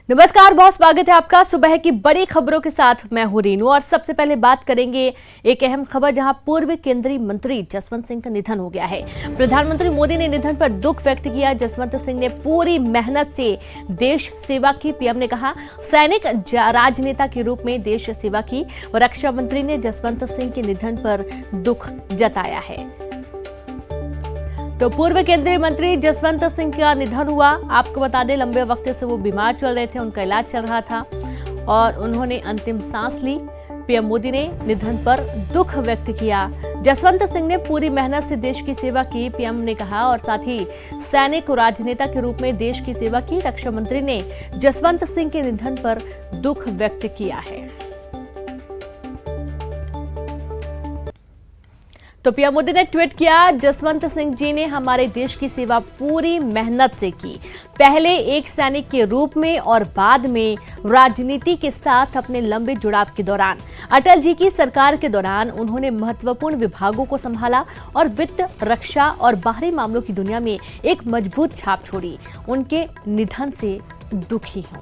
नमस्कार, बहुत स्वागत है आपका सुबह की बड़ी खबरों के साथ। मैं हूं रीनू और सबसे पहले बात करेंगे एक अहम खबर, जहां पूर्व केंद्रीय मंत्री जसवंत सिंह का निधन हो गया है। प्रधानमंत्री मोदी ने निधन पर दुख व्यक्त किया। जसवंत सिंह ने पूरी मेहनत से देश सेवा की। पीएम ने कहा, सैनिक राजनेता के रूप में देश सेवा की। रक्षा मंत्री ने जसवंत सिंह के निधन पर दुख जताया है। तो पूर्व केंद्रीय मंत्री जसवंत सिंह का निधन हुआ। आपको बता दें, लंबे वक्त से वो बीमार चल रहे थे, उनका इलाज चल रहा था और उन्होंने अंतिम सांस ली। पीएम मोदी ने निधन पर दुख व्यक्त किया। जसवंत सिंह ने पूरी मेहनत से देश की सेवा की, पीएम ने कहा, और साथ ही सैनिक राजनेता के रूप में देश की सेवा की। रक्षा मंत्री ने जसवंत सिंह के निधन पर दुख व्यक्त किया है। तो पीएम मोदी ने ट्वीट किया, जसवंत सिंह जी ने हमारे देश की सेवा पूरी मेहनत से की। पहले एक सैनिक के रूप में और बाद में राजनीति के साथ अपने लंबे जुड़ाव के दौरान। अटल जी की सरकार के दौरान उन्होंने महत्वपूर्ण विभागों को संभाला और वित्त, रक्षा और बाहरी मामलों की दुनिया में एक मजबूत छाप छोड़ी। उनके निधन से दुखी हूं।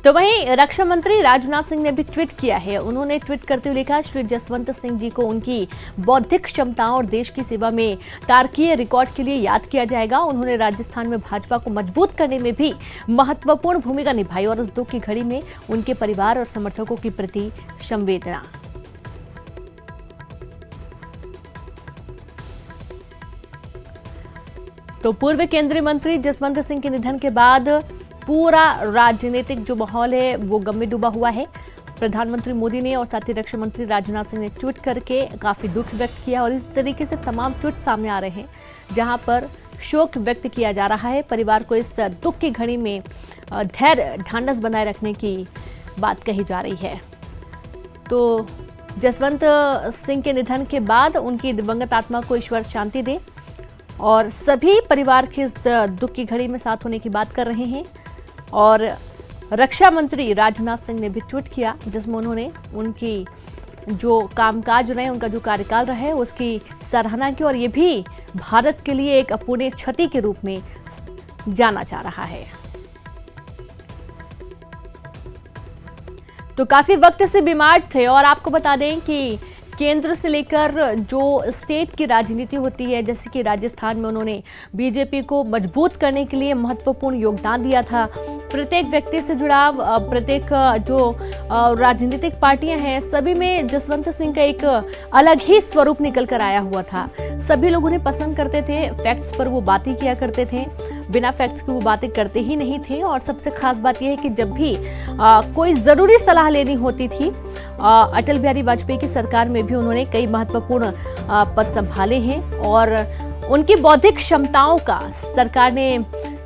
तो वहीं रक्षा मंत्री राजनाथ सिंह ने भी ट्वीट किया है। उन्होंने ट्वीट करते हुए लिखा, श्री जसवंत सिंह जी को उनकी बौद्धिक क्षमताओं और देश की सेवा में तारकीय रिकॉर्ड के लिए याद किया जाएगा। उन्होंने राजस्थान में भाजपा को मजबूत करने में भी महत्वपूर्ण भूमिका निभाई और इस दुख की घड़ी में उनके परिवार और समर्थकों के प्रति संवेदना। तो पूर्व केंद्रीय मंत्री जसवंत सिंह के निधन के बाद पूरा राजनीतिक जो माहौल है वो गम में डूबा हुआ है। प्रधानमंत्री मोदी ने और साथ ही रक्षा मंत्री राजनाथ सिंह ने ट्वीट करके काफी दुख व्यक्त किया और इस तरीके से तमाम ट्वीट सामने आ रहे हैं, जहां पर शोक व्यक्त किया जा रहा है। परिवार को इस दुख की घड़ी में धैर्य ढांढस बनाए रखने की बात कही जा रही है। तो जसवंत सिंह के निधन के बाद उनकी दिवंगत आत्मा को ईश्वर शांति दे और सभी परिवार के इस दुख की घड़ी में साथ होने की बात कर रहे हैं। और रक्षा मंत्री राजनाथ सिंह ने भी ट्वीट किया, जिसमें उन्होंने उनकी जो कामकाज रहे, उनका जो कार्यकाल रहा है, उसकी सराहना की और ये भी भारत के लिए एक अपूर्णीय क्षति के रूप में जाना जा रहा है। तो काफी वक्त से बीमार थे और आपको बता दें कि केंद्र से लेकर जो स्टेट की राजनीति होती है, जैसे कि राजस्थान में उन्होंने बीजेपी को मजबूत करने के लिए महत्वपूर्ण योगदान दिया था। प्रत्येक व्यक्ति से जुड़ाव, प्रत्येक जो राजनीतिक पार्टियां हैं, सभी में जसवंत सिंह का एक अलग ही स्वरूप निकल कर आया हुआ था। सभी लोग उन्हें पसंद करते थे, फैक्ट्स पर वो बातें किया करते थे, बिना फैक्ट्स के वो बातें करते ही नहीं थे। और सबसे खास बात यह है कि जब भी कोई जरूरी सलाह लेनी होती थी, अटल बिहारी वाजपेयी की सरकार में भी उन्होंने कई महत्वपूर्ण पद संभाले हैं और उनकी बौद्धिक क्षमताओं का सरकार ने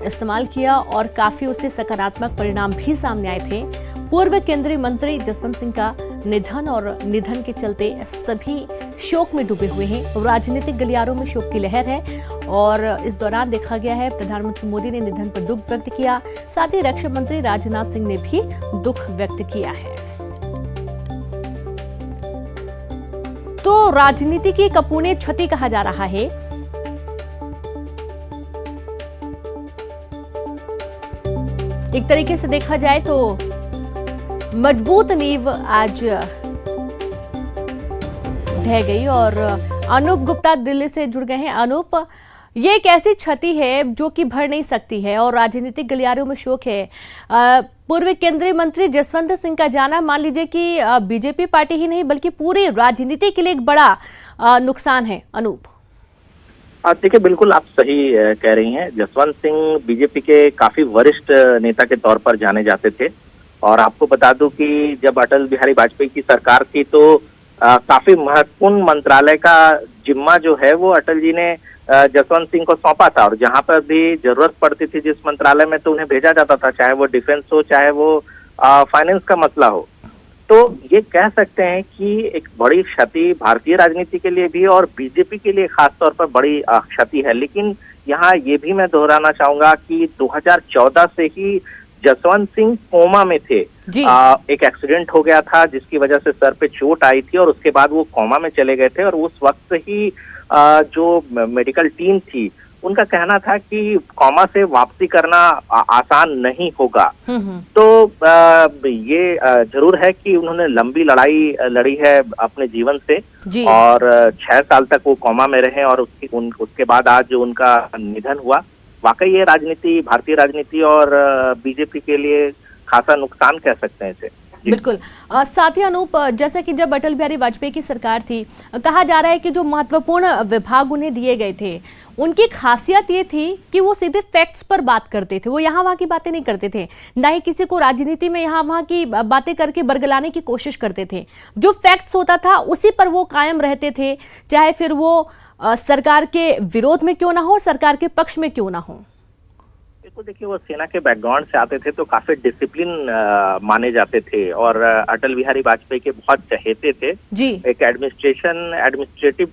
इस्तेमाल किया और काफी उससे सकारात्मक परिणाम भी सामने आए थे। पूर्व केंद्रीय मंत्री जसवंत सिंह का निधन और निधन के चलते सभी शोक में डूबे हुए हैं। राजनीतिक गलियारों में शोक की लहर है और इस दौरान देखा गया है प्रधानमंत्री मोदी ने निधन पर दुख व्यक्त किया, साथ ही रक्षा मंत्री राजनाथ सिंह ने भी दुख व्यक्त किया है। तो राजनीति की एक अपूर्णीय क्षति कहा जा रहा है। एक तरीके से देखा जाए तो मजबूत नींव आज ढह गई। और अनूप गुप्ता दिल्ली से जुड़ गए हैं। अनूप, ये एक ऐसी क्षति है जो कि भर नहीं सकती है और राजनीतिक गलियारों में शोक है। पूर्व केंद्रीय मंत्री जसवंत सिंह का जाना, मान लीजिए कि बीजेपी पार्टी ही नहीं बल्कि पूरी राजनीति के लिए एक बड़ा नुकसान है। अनूप, देखिए, बिल्कुल आप सही कह रही हैं। जसवंत सिंह बीजेपी के काफी वरिष्ठ नेता के तौर पर जाने जाते थे और आपको बता दूं कि जब अटल बिहारी वाजपेयी की सरकार थी तो काफी महत्वपूर्ण मंत्रालय का जिम्मा जो है वो अटल जी ने जसवंत सिंह को सौंपा था और जहां पर भी जरूरत पड़ती थी जिस मंत्रालय में, तो उन्हें भेजा जाता था, चाहे वो डिफेंस हो, चाहे वो फाइनेंस का मसला हो। तो ये कह सकते हैं कि एक बड़ी क्षति भारतीय राजनीति के लिए भी और बीजेपी के लिए खास तौर पर बड़ी क्षति है। लेकिन यहाँ ये भी मैं दोहराना चाहूंगा कि 2014 से ही जसवंत सिंह कोमा में थे। एक एक्सीडेंट हो गया था जिसकी वजह से सर पे चोट आई थी और उसके बाद वो कोमा में चले गए थे और उस वक्त ही जो मेडिकल टीम थी उनका कहना था कि कॉमा से वापसी करना आसान नहीं होगा। तो ये जरूर है कि उन्होंने लंबी लड़ाई लड़ी है अपने जीवन से जी। और 6 साल तक वो कॉमा में रहे और उसके बाद आज उनका निधन हुआ। वाकई ये राजनीति, भारतीय राजनीति और बीजेपी के लिए खासा नुकसान कह सकते हैं इसे। बिल्कुल। साथ ही अनूप, जैसा कि जब अटल बिहारी वाजपेयी की सरकार थी, कहा जा रहा है कि जो महत्वपूर्ण विभाग उन्हें दिए गए थे, उनकी खासियत ये थी कि वो सीधे फैक्ट्स पर बात करते थे। वो यहाँ वहाँ की बातें नहीं करते थे, ना ही किसी को राजनीति में यहाँ वहाँ की बातें करके बरगलाने की कोशिश करते थे। जो फैक्ट्स होता था उसी पर वो कायम रहते थे, चाहे फिर वो सरकार के विरोध में क्यों ना हो, सरकार के पक्ष में क्यों ना हो। तो देखिए, वो सेना के बैकग्राउंड से आते थे तो काफी डिसिप्लिन माने जाते थे और अटल बिहारी वाजपेयी के बहुत चहेते थे जी। एक एडमिनिस्ट्रेटिव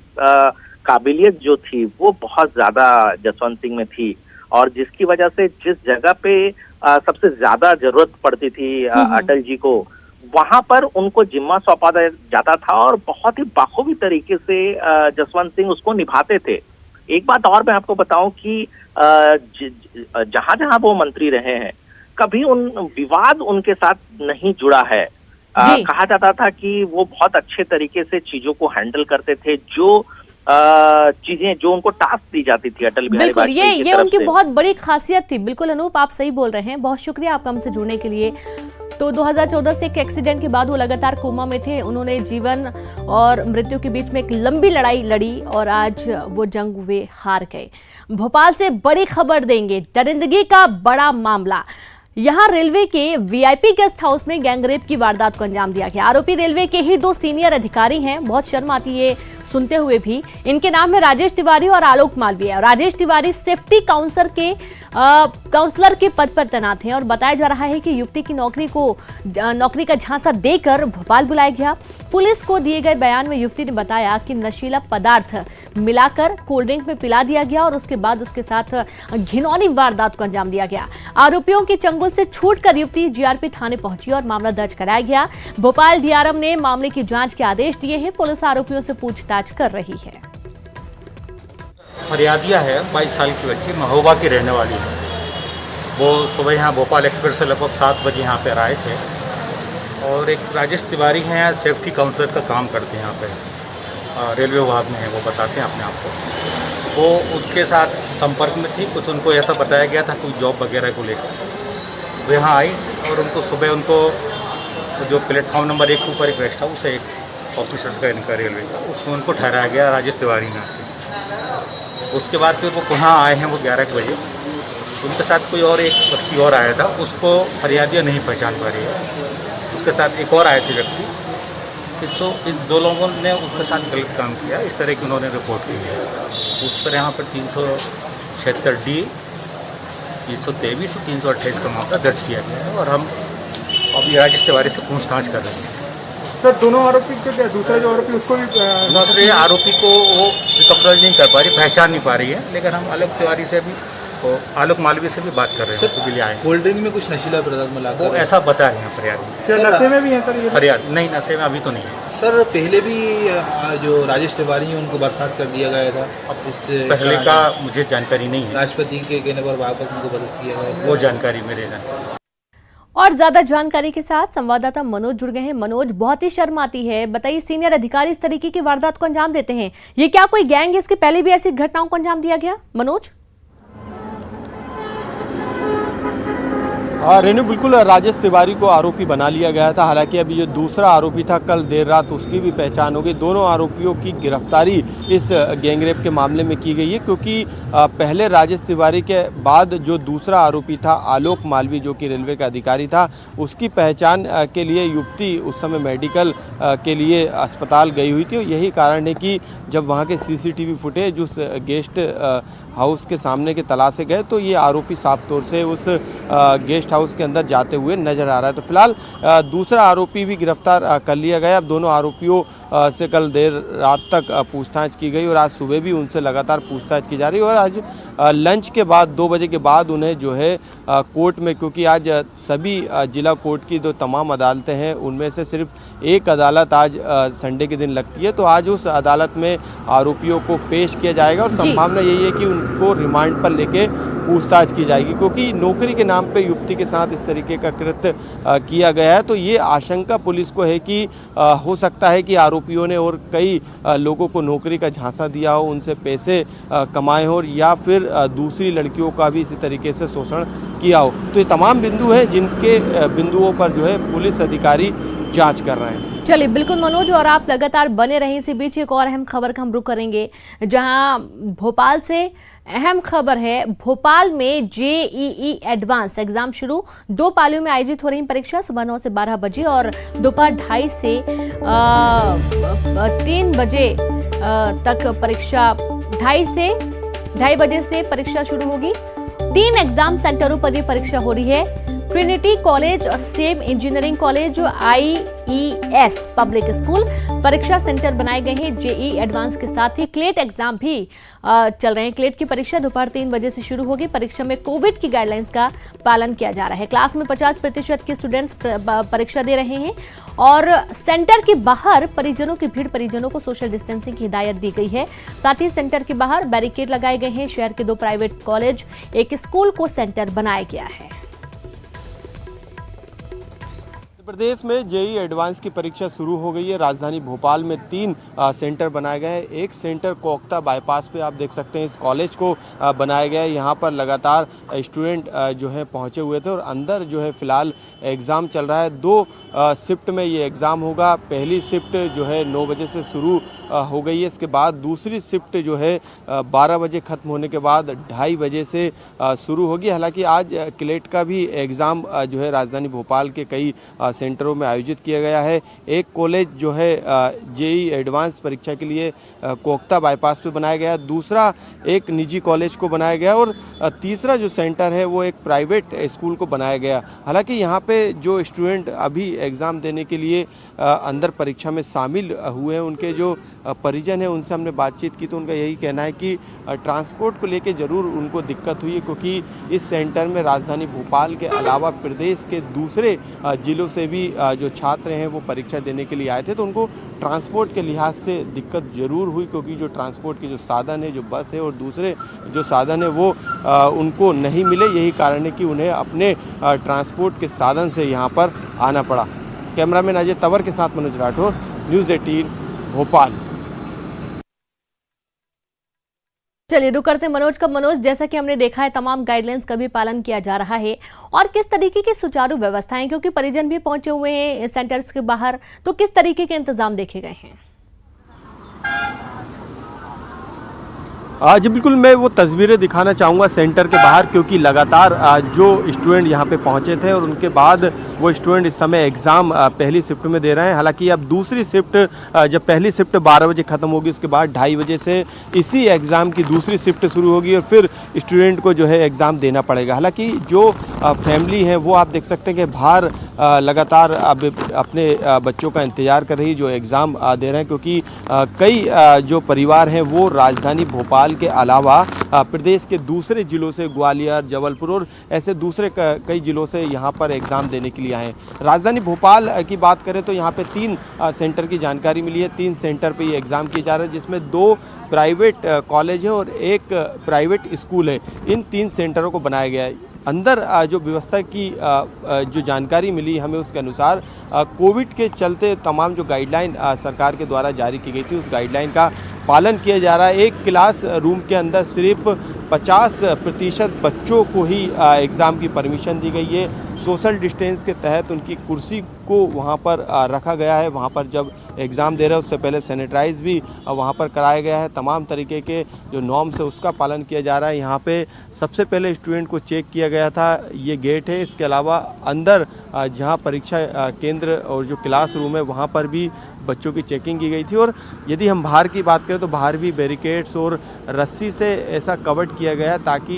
काबिलियत जो थी वो बहुत ज्यादा जसवंत सिंह में थी और जिसकी वजह से जिस जगह पे सबसे ज्यादा जरूरत पड़ती थी अटल जी को, वहां पर उनको जिम्मा सौंपा जाता था और बहुत ही बाखूबी तरीके से जसवंत सिंह उसको निभाते थे। एक बात और मैं आपको बताऊं कि जहां जहां वो मंत्री रहे हैं, कभी उन विवाद उनके साथ नहीं जुड़ा है। कहा जाता था कि वो बहुत अच्छे तरीके से चीजों को हैंडल करते थे, जो चीजें जो उनको टास्क दी जाती थी अटल बिहारी वाजपेयी की तरफ से। ये उनकी बहुत बड़ी खासियत थी। बिल्कुल अनूप, आप सही बोल रहे हैं। बहुत शुक्रिया आपका हमसे जुड़ने के लिए। तो 2014 से एक एक्सीडेंट के बाद वो लगातार कोमा में थे। उन्होंने जीवन और मृत्यु के बीच में एक लंबी लड़ाई लड़ी और आज वो जंग वे हार गए। भोपाल से बड़ी खबर देंगे, दरिंदगी का बड़ा मामला। यहाँ रेलवे के वीआईपी गेस्ट हाउस में गैंगरेप की वारदात को अंजाम दिया गया। आरोपी रेलवे के ही 2 सीनियर अधिकारी हैं। बहुत शर्म आती है सुनते हुए भी। इनके नाम है राजेश तिवारी और आलोक मालवीय। राजेश तिवारी सेफ्टी काउंसलर के पद पर तैनात हैं और बताया जा रहा है कि युवती की नौकरी का झांसा देकर भोपाल बुलाया गया। पुलिस को दिए गए बयान में युवती ने बताया कि नशीला पदार्थ मिलाकर कोल्ड ड्रिंक में पिला दिया गया और उसके बाद उसके साथ घिनौनी वारदात को अंजाम दिया गया। आरोपियों के चंगुल से छूटकर युवती जीआरपी थाने पहुंची और मामला दर्ज कराया गया। भोपाल डीआरएम ने मामले की जांच के आदेश दिए हैं। पुलिस आरोपियों से पूछताछ कर रही है। फरियादिया है, 22 साल की बच्ची, महोबा की रहने वाली है। वो सुबह यहाँ भोपाल एक्सप्रेस से लगभग 7 बजे यहाँ पे आए थे और एक राजेश तिवारी हैं, सेफ्टी काउंसलर का काम करते हैं यहाँ पे, रेलवे विभाग में है, वो बताते हैं अपने आप को। वो उनके साथ संपर्क में थी, कुछ उनको ऐसा बताया गया था कुछ जॉब वगैरह को लेकर। वो यहाँ आई और उनको सुबह उनको जो प्लेटफॉर्म नंबर 1 के ऊपर एक रेस्ट हाउस है, एक ऑफिसर्स का इनका रेलवे का, उसमें उनको ठहराया गया राजेश तिवारी ने। उसके बाद फिर वो पुनः आए हैं वो 11 बजे। उनके साथ कोई और एक व्यक्ति और आया था, उसको फरियादिया नहीं पहचान पा रही है। उसके साथ एक और आए थे व्यक्ति। इन 2 लोगों ने उसके साथ गलत काम किया, इस तरह की उन्होंने रिपोर्ट की है। उस पर यहाँ पर 376D, 323 और 328 का मामला दर्ज किया गया है और हम अभी राजेश तिवारी से पूछताछ कर रहे हैं। सर, दोनों आरोपी को क्या, दूसरा जो आरोपी उसको भी दूसरे आरोपी को वो रिकॉग्नाइज नहीं कर पा रही, पहचान नहीं पा रही है, लेकिन हम आलोक तिवारी से भी और आलोक मालवीय से भी बात कर रहे हैं। तो भी आए कोल्ड ड्रिंक में कुछ नशीला पदार्थ मिला, वो ऐसा बता रहे हैं फरियाद। क्या नशे में भी है सर ये? फरियाद नहीं, नशे में अभी तो नहीं है सर। पहले भी जो राजेश तिवारी हैं उनको बर्खास्त कर दिया गया था। अब इससे पहले का मुझे जानकारी नहीं है। राष्ट्रपति के कहने पर वापस उनको बर्खास्त किया गया, वो जानकारी मेरे नहीं। और ज्यादा जानकारी के साथ संवाददाता मनोज जुड़ गए हैं। मनोज, बहुत ही शर्म आती है, बताइए, सीनियर अधिकारी इस तरीके की वारदात को अंजाम देते हैं, ये क्या कोई गैंग है? इसके पहले भी ऐसी घटनाओं को अंजाम दिया गया? मनोज। रेनू, बिल्कुल राजेश तिवारी को आरोपी बना लिया गया था। हालांकि अभी जो दूसरा आरोपी था, कल देर रात उसकी भी पहचान हो गई। दोनों आरोपियों की गिरफ्तारी इस गैंगरेप के मामले में की गई है, क्योंकि पहले राजेश तिवारी के बाद जो दूसरा आरोपी था आलोक मालवीय, जो कि रेलवे का अधिकारी था, उसकी पहचान के लिए युवती उस समय मेडिकल के लिए अस्पताल गई हुई थी। यही कारण है कि जब वहाँ के CCTV फुटेज उस गेस्ट हाउस के सामने के तलाशे गए तो ये आरोपी साफ तौर से उस गेस्ट हाउस के अंदर जाते हुए नजर आ रहा है। तो फिलहाल दूसरा आरोपी भी गिरफ्तार कर लिया गया। अब दोनों आरोपियों से कल देर रात तक पूछताछ की गई और आज सुबह भी उनसे लगातार पूछताछ की जा रही है और आज लंच के बाद 2 बजे के बाद उन्हें जो है कोर्ट में, क्योंकि आज सभी जिला कोर्ट की जो तमाम अदालतें हैं उनमें से सिर्फ एक अदालत आज संडे के दिन लगती है, तो आज उस अदालत में आरोपियों को पेश किया जाएगा और संभावना यही है कि उनको रिमांड पर लेके पूछताछ की जाएगी, क्योंकि नौकरी के नाम पे युवती के साथ इस तरीके का कृत्य किया गया है। तो ये आशंका पुलिस को है कि हो सकता है कि आरोपियों ने और कई लोगों को नौकरी का झांसा दिया हो, उनसे पैसे कमाए हो, या फिर दूसरी लड़कियों का भी इसी तरीके से शोषण किया हो। तो ये तमाम बिंदु हैं जिनके बिंदुओं पर जो है पुलिस अधिकारी जांच कर रहे हैं। चलिए बिल्कुल मनोज, और आप लगातार बने रहें। इसी बीच एक और अहम खबर का हम रुख करेंगे, जहां भोपाल से अहम खबर है। भोपाल में जेईई एडवांस एग्जाम शुरू, 2 पालियों में आयोजित हो रही परीक्षा। सुबह 9 से 12 बजे और दोपहर 2:30 से 3 बजे तक परीक्षा, 2:30 बजे से परीक्षा शुरू होगी। 3 एग्जाम सेंटरों पर ये परीक्षा हो रही है। Trinity college, same engineering college, IES public school परीक्षा सेंटर बनाए गए हैं। जेईई एडवांस के साथ ही क्लेट एग्जाम भी चल रहे हैं। क्लेट की परीक्षा दोपहर 3 बजे से शुरू होगी। परीक्षा में कोविड की गाइडलाइंस का पालन किया जा रहा है। क्लास में 50% के स्टूडेंट्स परीक्षा दे रहे हैं और सेंटर के बाहर परिजनों की भीड़, परिजनों को सोशल डिस्टेंसिंग की हिदायत दी गई है। साथ ही सेंटर के बाहर बैरिकेड लगाए गए हैं। शहर के 2 प्राइवेट कॉलेज, एक स्कूल को सेंटर बनाया गया है। प्रदेश में जेईई एडवांस की परीक्षा शुरू हो गई है। राजधानी भोपाल में 3 सेंटर बनाए गए हैं। एक सेंटर कोकता बाईपास पे आप देख सकते हैं, इस कॉलेज को बनाया गया है। यहाँ पर लगातार स्टूडेंट जो है पहुँचे हुए थे और अंदर जो है फिलहाल एग्ज़ाम चल रहा है। 2 शिफ्ट में ये एग्ज़ाम होगा। पहली शिफ्ट जो है 9 बजे से शुरू हो गई है। इसके बाद दूसरी शिफ्ट जो है 12 बजे ख़त्म होने के बाद 2:30 बजे से शुरू होगी। हालांकि आज क्लेट का भी एग्ज़ाम जो है राजधानी भोपाल के कई सेंटरों में आयोजित किया गया है। एक कॉलेज जो है जेईई एडवांस परीक्षा के लिए कोकता बाईपास पे बनाया गया, दूसरा एक निजी कॉलेज को बनाया गया और तीसरा जो सेंटर है वो एक प्राइवेट स्कूल को बनाया गया। हालांकि यहाँ पे जो स्टूडेंट अभी एग्ज़ाम देने के लिए अंदर परीक्षा में शामिल हुए हैं, उनके जो परिजन हैं उनसे हमने बातचीत की तो उनका यही कहना है कि ट्रांसपोर्ट को लेके ज़रूर उनको दिक्कत हुई है, क्योंकि इस सेंटर में राजधानी भोपाल के अलावा प्रदेश के दूसरे ज़िलों से भी जो छात्र हैं वो परीक्षा देने के लिए आए थे, तो उनको ट्रांसपोर्ट के लिहाज से दिक्कत ज़रूर हुई, क्योंकि जो ट्रांसपोर्ट के जो साधन है, जो बस है और दूसरे जो साधन है वो उनको नहीं मिले। यही कारण है कि उन्हें अपने ट्रांसपोर्ट के साधन से यहाँ पर आना पड़ा। कैमरामैन अजय तंवर के साथ मनोज राठौर, न्यूज़ 18 भोपाल। चलिए रुक करते मनोज का। मनोज, जैसा कि हमने देखा है तमाम गाइडलाइंस का भी पालन किया जा रहा है और किस तरीके की सुचारू व्यवस्थाएं, क्योंकि परिजन भी पहुंचे हुए हैं सेंटर्स के बाहर, तो किस तरीके के इंतजाम देखे गए हैं? जी बिल्कुल, मैं वो तस्वीरें दिखाना चाहूँगा सेंटर के बाहर, क्योंकि लगातार जो स्टूडेंट यहाँ पे पहुँचे थे और उनके बाद वो स्टूडेंट इस समय एग्ज़ाम पहली शिफ्ट में दे रहे हैं। हालांकि अब दूसरी शिफ्ट, जब पहली शिफ्ट 12 बजे ख़त्म होगी उसके बाद 2:30 बजे से इसी एग्ज़ाम की दूसरी शिफ्ट शुरू होगी और फिर स्टूडेंट को जो है एग्ज़ाम देना पड़ेगा। हालांकि जो फैमिली है वो आप देख सकते हैं कि बाहर लगातार अब अपने बच्चों का इंतज़ार कर रही, जो एग्ज़ाम दे रहे हैं, क्योंकि कई जो परिवार हैं वो राजधानी भोपाल के अलावा प्रदेश के दूसरे ज़िलों से, ग्वालियर, जबलपुर और ऐसे दूसरे कई ज़िलों से यहाँ पर एग्ज़ाम देने के लिए आए हैं। राजधानी भोपाल की बात करें तो यहाँ पे 3 सेंटर की जानकारी मिली है। 3 सेंटर पे ये एग्ज़ाम किए जा रहे हैं, जिसमें 2 प्राइवेट कॉलेज हैं और एक प्राइवेट स्कूल है। इन 3 सेंटरों को बनाया गया है। अंदर जो व्यवस्था की जो जानकारी मिली हमें, उसके अनुसार कोविड के चलते तमाम जो गाइडलाइन सरकार के द्वारा जारी की गई थी, उस गाइडलाइन का पालन किया जा रहा है। एक क्लास रूम के अंदर सिर्फ 50% बच्चों को ही एग्ज़ाम की परमिशन दी गई है। सोशल डिस्टेंस के तहत उनकी कुर्सी को वहाँ पर रखा गया है। वहाँ पर जब एग्ज़ाम दे रहे हैं उससे पहले सैनिटाइज भी वहाँ पर कराया गया है। तमाम तरीके के जो नॉर्म्स है उसका पालन किया जा रहा है। यहाँ पे सबसे पहले स्टूडेंट को चेक किया गया था, ये गेट है। इसके अलावा अंदर जहाँ परीक्षा केंद्र और जो क्लास रूम है वहाँ पर भी बच्चों की चेकिंग की गई थी। और यदि हम बाहर की बात करें तो बाहर भी बैरिकेड्स और रस्सी से ऐसा कवर्ड किया गया ताकि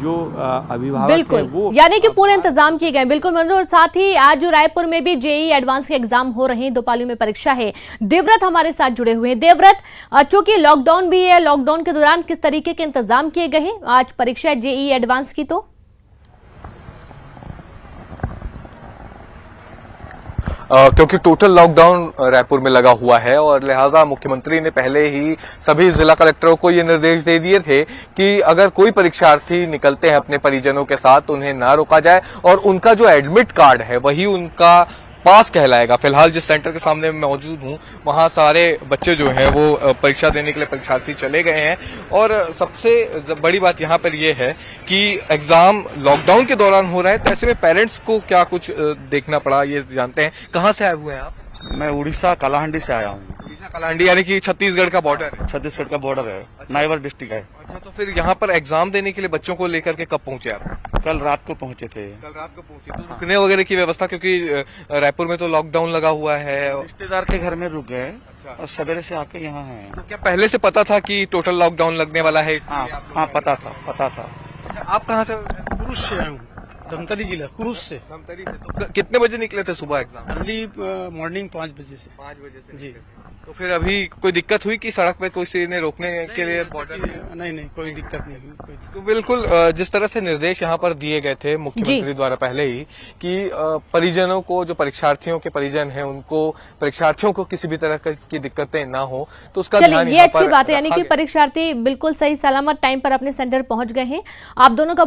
जो अभिभावक है वो, यानी कि पूरे इंतजाम किए गए। हैं। बिल्कुल मनोज, और साथ ही आज जो रायपुर में भी जेईई एडवांस के एग्जाम हो रहे हैं, 2 पालियों में परीक्षा है। देवव्रत हमारे साथ जुड़े हुए हैं। देवव्रत, चूंकि लॉकडाउन भी है, लॉकडाउन के दौरान किस तरीके के इंतजाम किए गए हैं? आज परीक्षा है जेईई एडवांस की, तो क्योंकि टोटल लॉकडाउन रायपुर में लगा हुआ है और लिहाजा मुख्यमंत्री ने पहले ही सभी जिला कलेक्टरों को ये निर्देश दे दिए थे कि अगर कोई परीक्षार्थी निकलते हैं अपने परिजनों के साथ तो उन्हें ना रोका जाए और उनका जो एडमिट कार्ड है वही उनका पास कहलाएगा। फिलहाल जिस सेंटर के सामने मैं मौजूद हूं वहां सारे बच्चे जो हैं वो परीक्षा देने के लिए परीक्षार्थी चले गए हैं और सबसे बड़ी बात यहां पर यह है कि एग्जाम लॉकडाउन के दौरान हो रहा है, तो ऐसे में पेरेंट्स को क्या कुछ देखना पड़ा ये जानते हैं। कहां से आए हुए हैं आप? मैं उड़ीसा कालाहांडी से आया हूँ। उड़ीसा कालाहांडी यानी कि छत्तीसगढ़ का बॉर्डर है। छत्तीसगढ़ का बॉर्डर है, नाइवर डिस्ट्रिक्ट है। अच्छा, तो फिर यहाँ पर एग्जाम देने के लिए बच्चों को लेकर के कब पहुंचे आप? कल रात को पहुंचे थे। कल रात को पहुंचे, तो रुकने वगैरह की व्यवस्था, क्योंकि रायपुर में तो लॉकडाउन लगा हुआ है। रिश्तेदार के घर में रुक गए और सवेरे से आके यहाँ हैं। तो क्या पहले से पता था कि टोटल लॉकडाउन लगने वाला है? हाँ, पता था। आप कहाँ से? कुरुस से आया हूँ, धमतरी जिला कुरुस से। धमतरी से। तो कितने बजे निकले थे सुबह एग्जाम? अर्ली मॉर्निंग 5 बजे से। 5 बजे से जी। तो फिर अभी कोई दिक्कत हुई कि सड़क पे किसी ने रोकने के लिए बॉर्डर? नहीं, कोई दिक्कत नहीं हुई। तो बिल्कुल जिस तरह से निर्देश यहाँ पर दिए गए थे मुख्यमंत्री द्वारा पहले ही कि परिजनों को, जो परीक्षार्थियों के परिजन हैं उनको, परीक्षार्थियों को किसी भी तरह की दिक्कतें ना हो, तो उसका ध्यान ये अच्छी बात है, यानी कि परीक्षार्थी बिल्कुल सही सलामत टाइम पर अपने सेंटर पहुंच गए हैं। आप दोनों का